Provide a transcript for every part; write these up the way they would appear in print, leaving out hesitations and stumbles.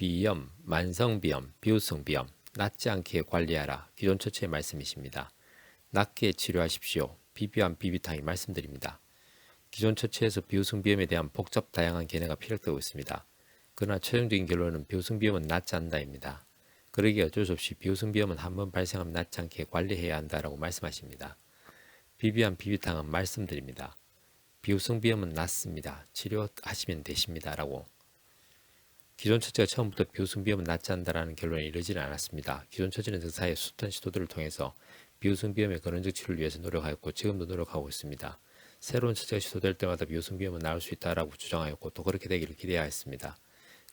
비염, 만성비염, 비후성비염 낫지 않게 관리하라. 기존 처치의 말씀이십니다. 낫게 치료하십시오. 비비암 비비탕이 말씀드립니다. 기존 처치에서 비후성비염에 대한 복잡 다양한 견해가 피력되고 있습니다. 그러나 최종적인 결론은 비후성비염은 낫지 않는다입니다. 그러기에 어쩔 수 없이 비후성비염은 한번 발생하면 낫지 않게 관리해야 한다라고 말씀하십니다. 비비암 비비탕은 말씀드립니다. 비후성비염은 낫습니다. 치료하시면 되십니다. 라고. 기존 처치가 처음부터 비후성비염은 낫지 않는다라는 결론에 이르지는 않았습니다. 기존 처치는 그 숱한 시도들을 통해서 비후성비염의 근원적 치료를 위해서 노력하였고 지금도 노력하고 있습니다. 새로운 처치가 시도될 때마다 비후성비염은 나을 수 있다라고 주장하였고 또 그렇게 되기를 기대하였습니다.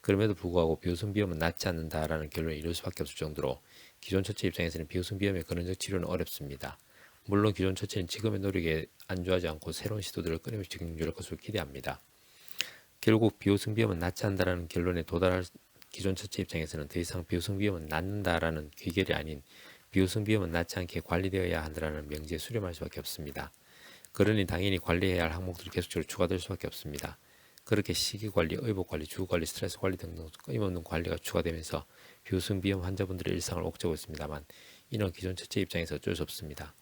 그럼에도 불구하고 비후성비염은 낫지 않는다라는 결론에 이를 수밖에 없을 정도로 기존 처치 입장에서는 비후성비염의 근원적 치료는 어렵습니다. 물론 기존 처치는 지금의 노력에 안주하지 않고 새로운 시도들을 끊임없이 경중할 것으로 기대합니다. 결국 비후성비염은 낫지 않는다라는 결론에 도달할 기존 처치 입장에서는 더 이상 비후성비염은 낫는다라는 귀결이 아닌 비후성비염은 낫지 않게 관리되어야 한다라는 명제에 수렴할 수밖에 없습니다. 그러니 당연히 관리해야 할 항목들이 계속적으로 추가될 수밖에 없습니다. 그렇게 식이관리, 의복관리, 주거관리, 스트레스 관리 등등 끊임없는 관리가 추가되면서 비후성비염 환자분들의 일상을 옥죄고 있습니다만 이는 기존 처치 입장에서 어쩔 수 없습니다.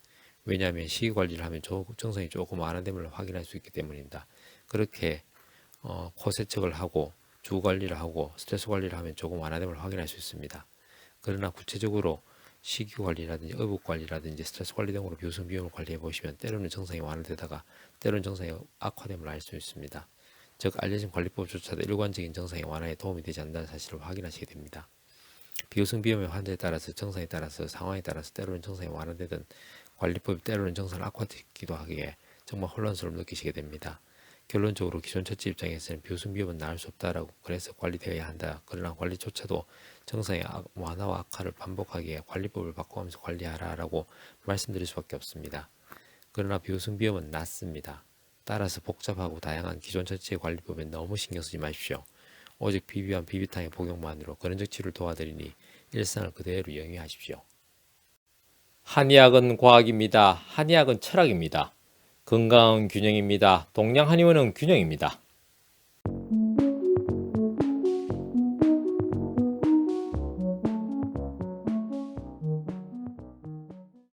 왜냐하면 식이관리를 하면 정상이 조금 완화됨을 확인할 수 있기 때문입니다. 그렇게 코 세척을 하고 주거관리를 하고 스트레스 관리를 하면 조금 완화됨을 확인할 수 있습니다. 그러나 구체적으로 식이관리라든지 의복관리라든지 스트레스 관리 등으로 비후성비염을 관리해 보시면 때로는 정상이 완화되다가 때로는 정상이 악화됨을 알 수 있습니다. 즉 알려진 관리법조차도 일관적인 정상의 완화에 도움이 되지 않는다는 사실을 확인하시게 됩니다. 비후성비염의 환자에 따라서 정상에 따라서 상황에 따라서 때로는 정상이 완화되든 관리법이 때로는 정상을 악화시키기도 하기에 정말 혼란스러움을 느끼시게 됩니다. 결론적으로 기존 처치 입장에서는 비후성비염은 나을 수 없다라고 그래서 관리되어야 한다. 그러나 관리조차도 정상의 완화와 악화를 반복하기에 관리법을 바꿔가면서 관리하라라고 말씀드릴 수밖에 없습니다. 그러나 비후성비염은 낫습니다. 따라서 복잡하고 다양한 기존 처치의 관리법에 너무 신경 쓰지 마십시오. 오직 비비암 비비탕의 복용만으로 근원적 치료를 도와드리니 일상을 그대로 영위하십시오. 한의학은 과학입니다. 한의학은 철학입니다. 건강은 균형입니다. 동양 한의원은 균형입니다.